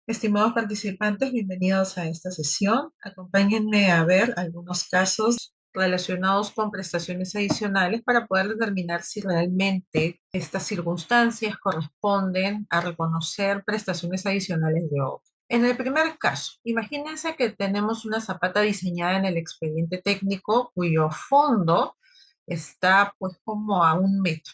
Estimados participantes, bienvenidos a esta sesión. Acompáñenme a ver algunos casos relacionados con prestaciones adicionales para poder determinar si realmente estas circunstancias corresponden a reconocer prestaciones adicionales de obra. En el primer caso, imagínense que tenemos una zapata diseñada en el expediente técnico cuyo fondo está pues como a 1 metro,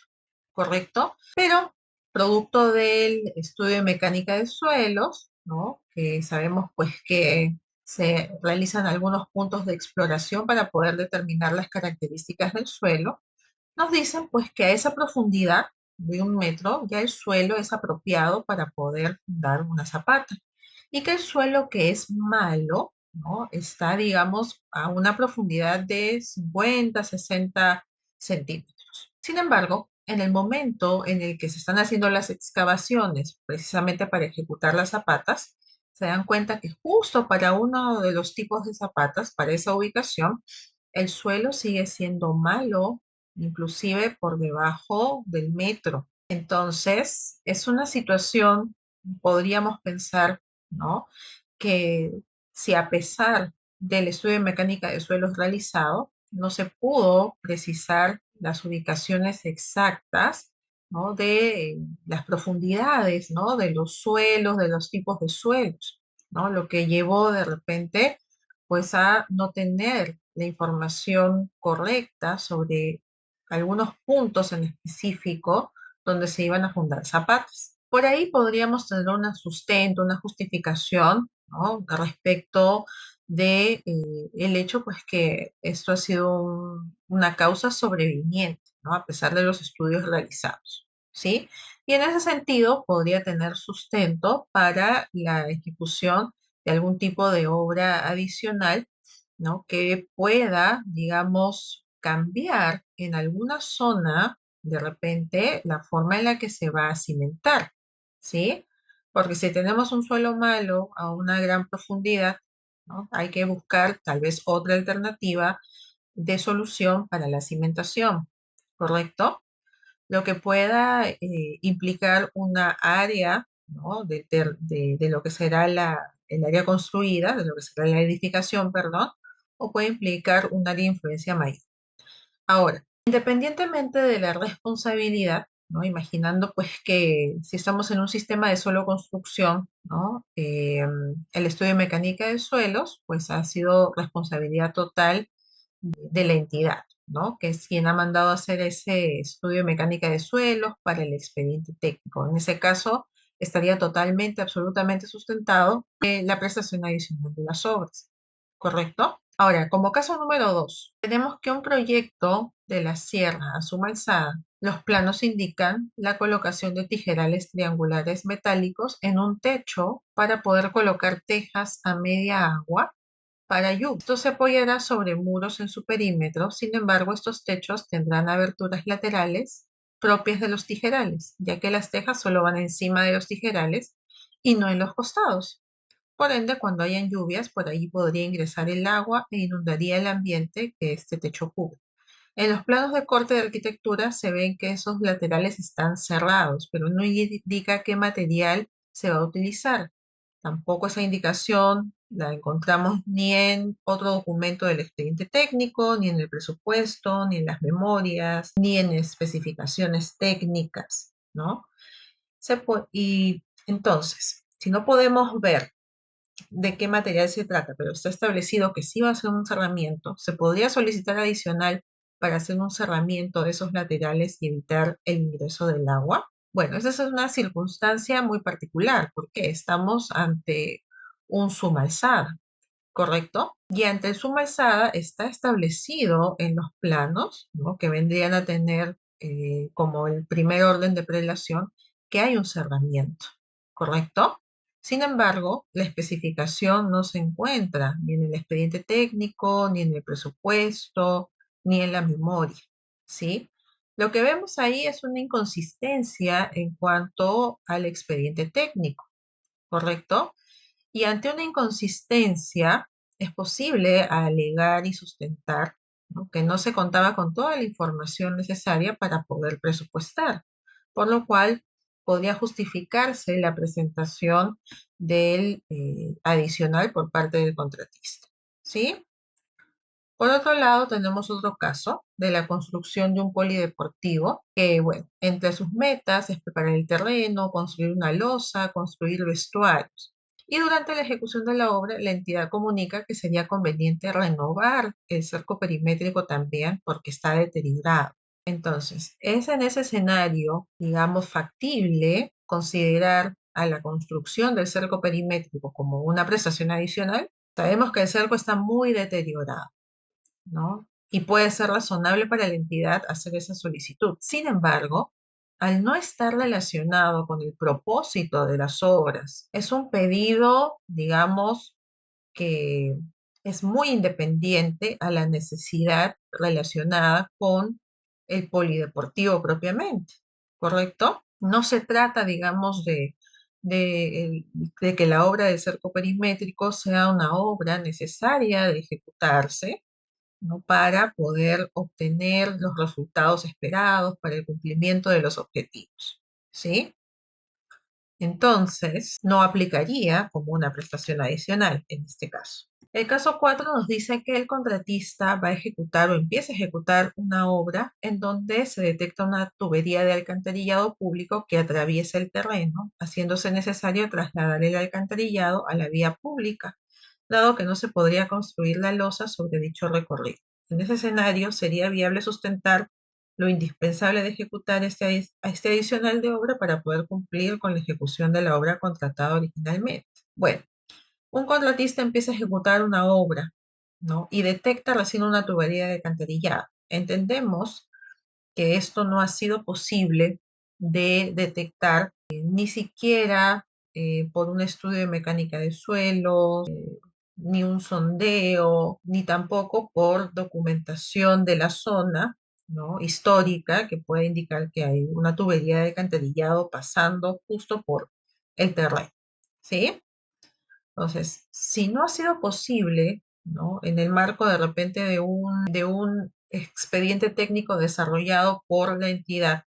¿correcto? Pero producto del estudio de mecánica de suelos, ¿no? Que sabemos pues que se realizan algunos puntos de exploración para poder determinar las características del suelo, nos dicen pues que a esa profundidad de 1 metro ya el suelo es apropiado para poder dar una zapata y que el suelo que es malo, ¿no? Está, digamos, a una profundidad de 50, 60 centímetros. Sin embargo, en el momento en el que se están haciendo las excavaciones, precisamente para ejecutar las zapatas, se dan cuenta que justo para uno de los tipos de zapatas, para esa ubicación, el suelo sigue siendo malo, inclusive por debajo del metro. Entonces, es una situación, podríamos pensar, ¿no? Que si a pesar del estudio de mecánica de suelos realizado, no se pudo precisar las ubicaciones exactas, ¿no? De las profundidades, ¿no? De los suelos, de los tipos de suelos, ¿no? Lo que llevó de repente, pues, a no tener la información correcta sobre algunos puntos en específico donde se iban a fundar zapatos. Por ahí podríamos tener un sustento, una justificación, ¿no? Respecto de el hecho, pues, que esto ha sido una causa sobreviviente, ¿no? A pesar de los estudios realizados, ¿sí? Y en ese sentido podría tener sustento para la ejecución de algún tipo de obra adicional, ¿no? Que pueda, digamos, cambiar en alguna zona de repente la forma en la que se va a cimentar, ¿sí? Porque si tenemos un suelo malo a una gran profundidad, ¿no? Hay que buscar tal vez otra alternativa de solución para la cimentación, ¿correcto? Lo que pueda implicar una área, ¿no? De lo que será el área construida, de lo que será la edificación, perdón, o puede implicar un área de influencia mayor. Ahora, independientemente de la responsabilidad, ¿no? Imaginando pues que si estamos en un sistema de suelo construcción, ¿no? El estudio de mecánica de suelos, pues ha sido responsabilidad total de la entidad, ¿no? Que es quien ha mandado a hacer ese estudio de mecánica de suelos para el expediente técnico. En ese caso, estaría totalmente, absolutamente sustentado la prestación adicional de las obras, ¿correcto? Ahora, como caso número 2, tenemos que un proyecto de la sierra a Suma Alzada, los planos indican la colocación de tijerales triangulares metálicos en un techo para poder colocar tejas a media agua para lluvia. Esto se apoyará sobre muros en su perímetro, sin embargo, estos techos tendrán aberturas laterales propias de los tijerales, ya que las tejas solo van encima de los tijerales y no en los costados. Por ende, cuando hayan lluvias, por ahí podría ingresar el agua e inundaría el ambiente que este techo cubre. En los planos de corte de arquitectura se ven que esos laterales están cerrados, pero no indica qué material se va a utilizar. Tampoco esa indicación la encontramos ni en otro documento del expediente técnico, ni en el presupuesto, ni en las memorias, ni en especificaciones técnicas, ¿no? Y entonces, si no podemos ver de qué material se trata, pero está establecido que sí va a ser un cerramiento, se podría solicitar adicional para hacer un cerramiento de esos laterales y evitar el ingreso del agua. Bueno, esa es una circunstancia muy particular porque estamos ante un sumalzada, ¿correcto? Y ante el sumalzada está establecido en los planos, ¿no? Que vendrían a tener como el primer orden de prelación que hay un cerramiento, ¿correcto? Sin embargo, la especificación no se encuentra ni en el expediente técnico, ni en el presupuesto, ni en la memoria, ¿sí? Lo que vemos ahí es una inconsistencia en cuanto al expediente técnico, ¿correcto? Y ante una inconsistencia es posible alegar y sustentar, ¿no? Que no se contaba con toda la información necesaria para poder presupuestar, por lo cual podría justificarse la presentación del adicional por parte del contratista. ¿Sí? Por otro lado, tenemos otro caso de la construcción de un polideportivo, que, bueno, entre sus metas es preparar el terreno, construir una losa, construir vestuarios. Y durante la ejecución de la obra, la entidad comunica que sería conveniente renovar el cerco perimétrico también porque está deteriorado. Entonces, es en ese escenario, digamos, factible considerar a la construcción del cerco perimétrico como una prestación adicional. Sabemos que el cerco está muy deteriorado, ¿no? Y puede ser razonable para la entidad hacer esa solicitud. Sin embargo, al no estar relacionado con el propósito de las obras, es un pedido, digamos, que es muy independiente a la necesidad relacionada con el polideportivo propiamente, ¿correcto? No se trata, digamos, de que la obra del cerco perimétrico sea una obra necesaria de ejecutarse, ¿no? Para poder obtener los resultados esperados para el cumplimiento de los objetivos, ¿sí? Entonces, no aplicaría como una prestación adicional en este caso. El caso 4 nos dice que el contratista va a ejecutar o empieza a ejecutar una obra en donde se detecta una tubería de alcantarillado público que atraviesa el terreno, haciéndose necesario trasladar el alcantarillado a la vía pública, dado que no se podría construir la losa sobre dicho recorrido. En ese escenario, sería viable sustentar lo indispensable de ejecutar este adicional de obra para poder cumplir con la ejecución de la obra contratada originalmente. Bueno, un contratista empieza a ejecutar una obra, ¿no? Y detecta recién una tubería de alcantarillado. Entendemos que esto no ha sido posible de detectar ni siquiera por un estudio de mecánica de suelos, ni un sondeo, ni tampoco por documentación de la zona, ¿no? Histórica, que puede indicar que hay una tubería de alcantarillado pasando justo por el terreno, ¿sí? Entonces, si no ha sido posible, ¿no? En el marco de repente de un expediente técnico desarrollado por la entidad,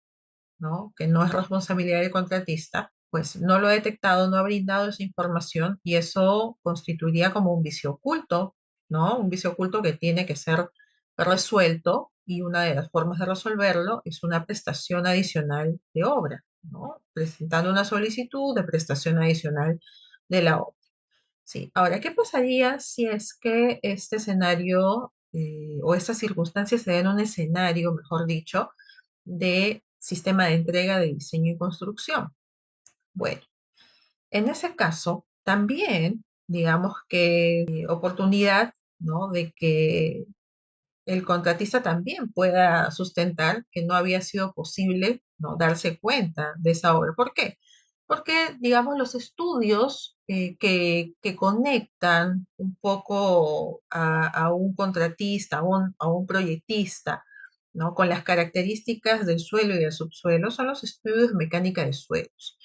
¿no? Que no es responsabilidad del contratista, pues no lo ha detectado, no ha brindado esa información y eso constituiría como un vicio oculto, ¿no? Un vicio oculto que tiene que ser resuelto y una de las formas de resolverlo es una prestación adicional de obra, ¿no? Presentando una solicitud de prestación adicional de la obra. Sí, ahora, ¿qué pasaría si es que este escenario o estas circunstancias se dan en un escenario, mejor dicho, de sistema de entrega de diseño y construcción? Bueno, en ese caso, también, digamos que oportunidad, ¿no? De que el contratista también pueda sustentar que no había sido posible, ¿no? Darse cuenta de esa obra. ¿Por qué? Porque, digamos, los estudios que conectan un poco a un contratista, a un proyectista, ¿no? Con las características del suelo y del subsuelo son los estudios de mecánica de suelos.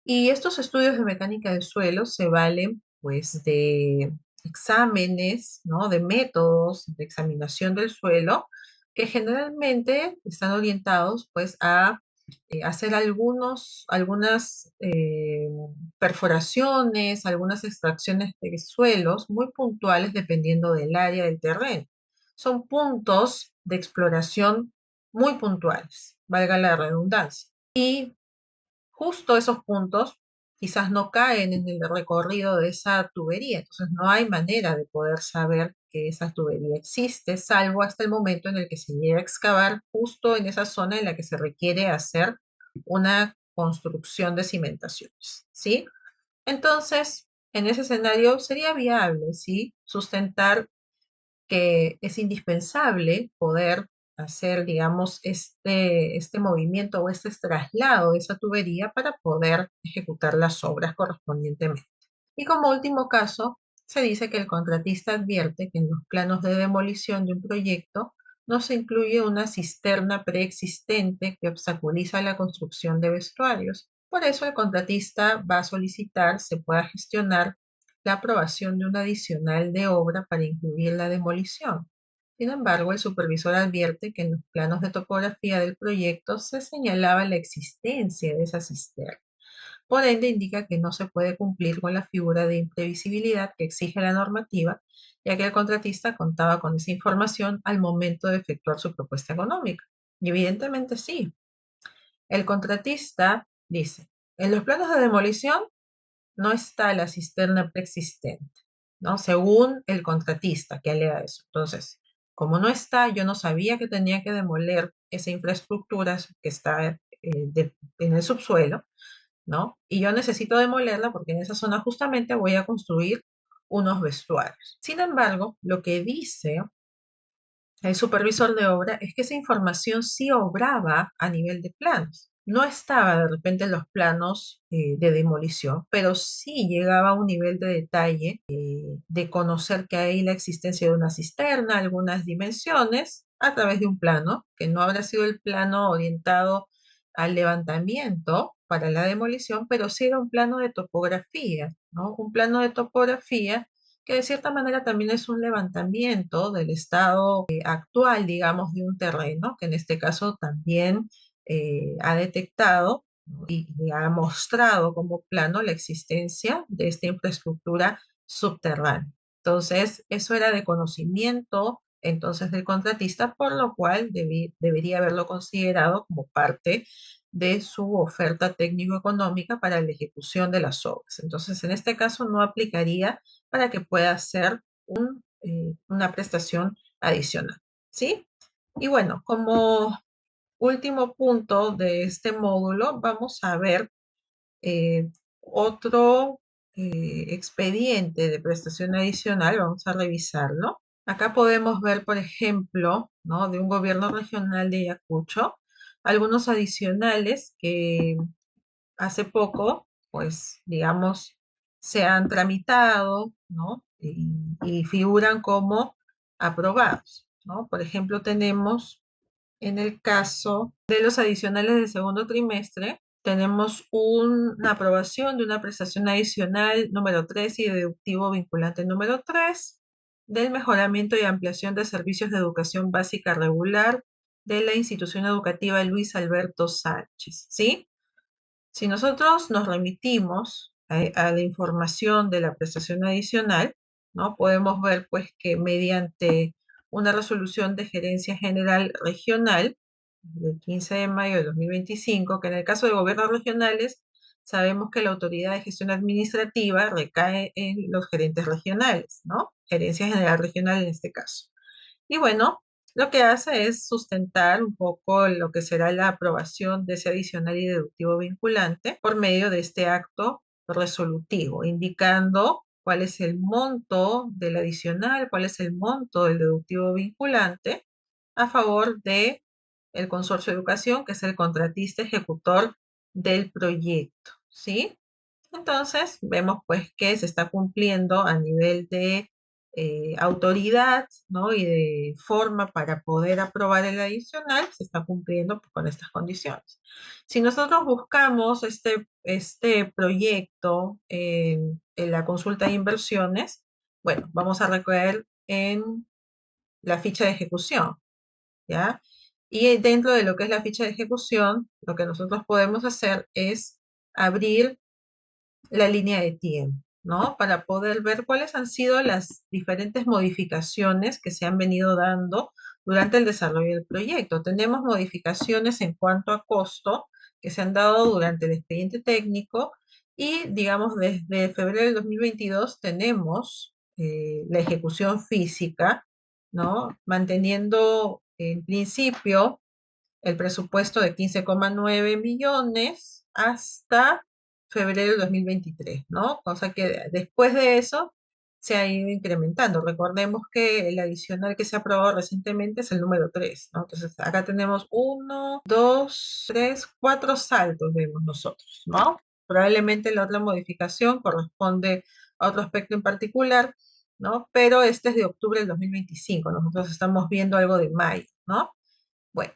Y estos estudios de mecánica de suelos se valen, pues, de exámenes, ¿no? De métodos de examinación del suelo que generalmente están orientados, pues, a hacer algunas perforaciones, algunas extracciones de suelos muy puntuales dependiendo del área del terreno. Son puntos de exploración muy puntuales, valga la redundancia. Y justo esos puntos quizás no caen en el recorrido de esa tubería, entonces no hay manera de poder saber que esa tubería existe, salvo hasta el momento en el que se llega a excavar justo en esa zona en la que se requiere hacer una construcción de cimentaciones, ¿sí? Entonces, en ese escenario sería viable, ¿sí? Sustentar que es indispensable poder hacer, digamos, este movimiento o este traslado de esa tubería para poder ejecutar las obras correspondientemente. Y como último caso, se dice que el contratista advierte que en los planos de demolición de un proyecto no se incluye una cisterna preexistente que obstaculiza la construcción de vestuarios. Por eso el contratista va a solicitar se pueda gestionar la aprobación de un adicional de obra para incluir la demolición. Sin embargo, el supervisor advierte que en los planos de topografía del proyecto se señalaba la existencia de esa cisterna. Por ende, indica que no se puede cumplir con la figura de imprevisibilidad que exige la normativa, ya que el contratista contaba con esa información al momento de efectuar su propuesta económica. Y evidentemente sí. El contratista dice, en los planos de demolición no está la cisterna preexistente, ¿no? Según el contratista que alega eso. Entonces, como no está, yo no sabía que tenía que demoler esa infraestructura que está en el subsuelo, ¿no? Y yo necesito demolerla porque en esa zona justamente voy a construir unos vestuarios. Sin embargo, lo que dice el supervisor de obra es que esa información sí obraba a nivel de planos. No estaba de repente en los planos de demolición, pero sí llegaba a un nivel de detalle de conocer que hay la existencia de una cisterna, algunas dimensiones, a través de un plano, que no habrá sido el plano orientado al levantamiento para la demolición, pero sí era un plano de topografía, ¿no? Un plano de topografía que de cierta manera también es un levantamiento del estado actual, digamos, de un terreno, que en este caso también ha detectado, ¿no? Y ha mostrado como plano la existencia de esta infraestructura subterránea. Entonces, eso era de conocimiento entonces del contratista, por lo cual debería haberlo considerado como parte de su oferta técnico-económica para la ejecución de las obras. Entonces, en este caso no aplicaría para que pueda hacer una prestación adicional, ¿sí? Y bueno, como último punto de este módulo, vamos a ver otro expediente de prestación adicional, vamos a revisarlo. Acá podemos ver, por ejemplo, ¿no? De un gobierno regional de Ayacucho, algunos adicionales que hace poco, pues, digamos, se han tramitado, ¿no? Y figuran como aprobados, ¿no? Por ejemplo, tenemos en el caso de los adicionales del segundo trimestre, tenemos una aprobación de una prestación adicional número 3 y deductivo vinculante número 3 del mejoramiento y ampliación de servicios de educación básica regular de la institución educativa Luis Alberto Sánchez, ¿sí? Si nosotros nos remitimos a la información de la prestación adicional, ¿no? Podemos ver pues que mediante una resolución de gerencia general regional del 15 de mayo de 2025, que en el caso de gobiernos regionales sabemos que la autoridad de gestión administrativa recae en los gerentes regionales, ¿no? Gerencia general regional en este caso. Y bueno, lo que hace es sustentar un poco lo que será la aprobación de ese adicional y deductivo vinculante por medio de este acto resolutivo, indicando cuál es el monto del adicional, cuál es el monto del deductivo vinculante a favor de el Consorcio de Educación, que es el contratista ejecutor del proyecto, ¿sí? Entonces, vemos pues que se está cumpliendo a nivel de autoridad, ¿no? Y de forma para poder aprobar el adicional, se está cumpliendo pues, con estas condiciones. Si nosotros buscamos este proyecto en la consulta de inversiones, bueno, vamos a recoger en la ficha de ejecución, ¿ya? Y dentro de lo que es la ficha de ejecución, lo que nosotros podemos hacer es abrir la línea de tiempo, ¿no? Para poder ver cuáles han sido las diferentes modificaciones que se han venido dando durante el desarrollo del proyecto. Tenemos modificaciones en cuanto a costo que se han dado durante el expediente técnico y, digamos, desde febrero del 2022 tenemos la ejecución física, ¿no? Manteniendo en principio el presupuesto de 15,9 millones hasta febrero de 2023, ¿no? Cosa que después de eso se ha ido incrementando. Recordemos que el adicional que se ha aprobado recientemente es el número 3, ¿no? Entonces acá tenemos uno, dos, tres, cuatro saltos, vemos nosotros, ¿no? Probablemente la otra modificación corresponde a otro aspecto en particular, ¿no? Pero este es de octubre del 2025, nosotros estamos viendo algo de mayo, ¿no? Bueno.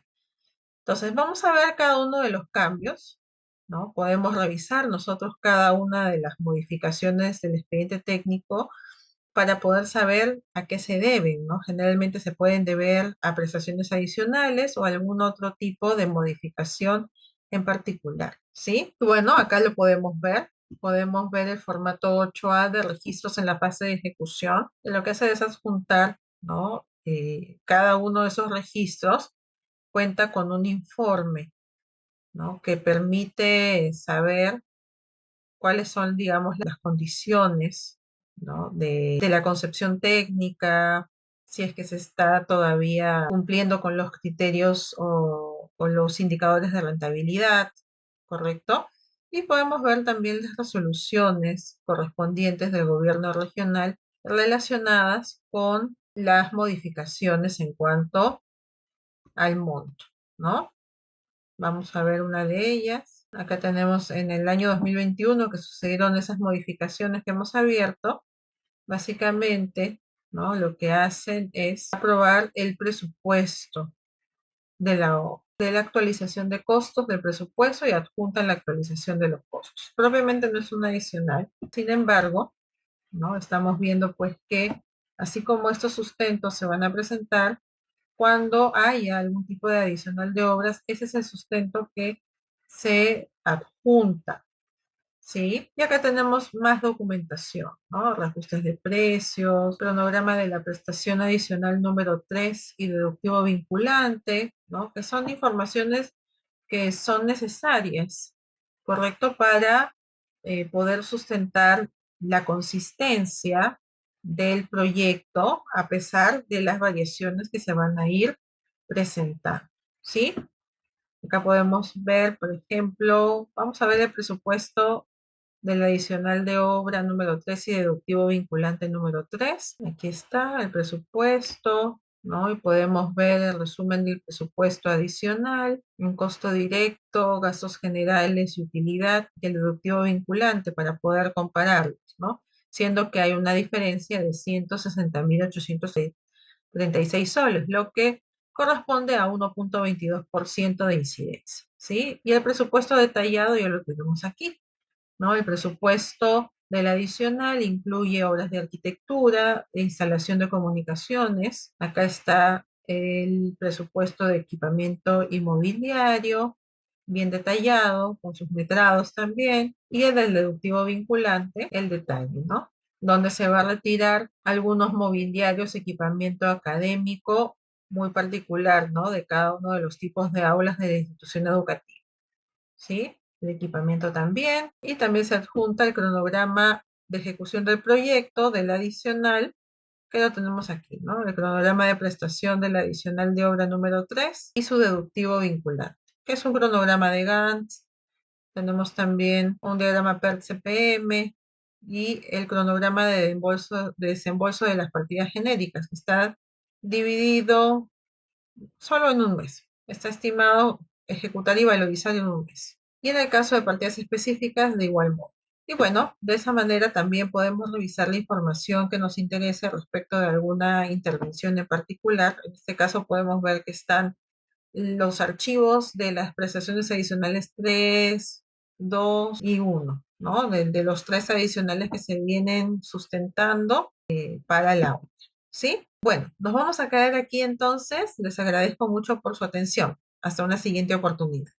Entonces, vamos a ver cada uno de los cambios, ¿no? Podemos revisar nosotros cada una de las modificaciones del expediente técnico para poder saber a qué se deben, ¿no? Generalmente se pueden deber a prestaciones adicionales o algún otro tipo de modificación en particular. ¿sí? Bueno, acá lo podemos ver. Podemos ver el formato 8A de registros en la fase de ejecución. Lo que hace es adjuntar, ¿no? Cada uno de esos registros cuenta con un informe, ¿no? Que permite saber cuáles son, digamos, las condiciones, ¿no? De la concepción técnica, si es que se está todavía cumpliendo con los criterios o con los indicadores de rentabilidad, ¿correcto? Y podemos ver también las resoluciones correspondientes del gobierno regional relacionadas con las modificaciones en cuanto al monto, ¿no? Vamos a ver una de ellas. Acá tenemos en el año 2021 que sucedieron esas modificaciones que hemos abierto. Básicamente, ¿no? Lo que hacen es aprobar el presupuesto de la actualización de costos del presupuesto y adjuntan la actualización de los costos. Propiamente no es un adicional. Sin embargo, ¿no? Estamos viendo pues que así como estos sustentos se van a presentar, cuando haya algún tipo de adicional de obras, ese es el sustento que se adjunta, ¿sí? Y acá tenemos más documentación, ¿no? Reajustes de precios, cronograma de la prestación adicional número 3 y deductivo vinculante, ¿no? Que son informaciones que son necesarias, ¿correcto? Para poder sustentar la consistencia del proyecto a pesar de las variaciones que se van a ir presentando, ¿sí? Acá podemos ver, por ejemplo, vamos a ver el presupuesto del adicional de obra número 3 y deductivo vinculante número 3. Aquí está el presupuesto, ¿no? Y podemos ver el resumen del presupuesto adicional, un costo directo, gastos generales y utilidad y el deductivo vinculante para poder compararlos, ¿no? Siendo que hay una diferencia de 160.836 soles, lo que corresponde a 1,22% de incidencia, ¿sí? Y el presupuesto detallado ya lo tenemos aquí, ¿no? El presupuesto del adicional incluye obras de arquitectura, de instalación de comunicaciones. Acá está el presupuesto de equipamiento inmobiliario, bien detallado, con sus metrados también, y el del deductivo vinculante, el detalle, ¿no? Donde se va a retirar algunos mobiliarios, equipamiento académico muy particular, ¿no? De cada uno de los tipos de aulas de la institución educativa, ¿sí? El equipamiento también. Y también se adjunta el cronograma de ejecución del proyecto del adicional, que lo tenemos aquí, ¿no? El cronograma de prestación del adicional de obra número 3 y su deductivo vinculante, que es un cronograma de Gantt. Tenemos también un diagrama PERT-CPM y el cronograma de desembolso de las partidas genéricas, que está dividido solo en un mes. Está estimado ejecutar y valorizar en un mes. Y en el caso de partidas específicas, de igual modo. Y bueno, de esa manera también podemos revisar la información que nos interese respecto de alguna intervención en particular. En este caso podemos ver que están los archivos de las prestaciones adicionales 3, 2 y 1, ¿no? De los tres adicionales que se vienen sustentando para la obra, ¿sí? Bueno, nos vamos a quedar aquí entonces. Les agradezco mucho por su atención. Hasta una siguiente oportunidad.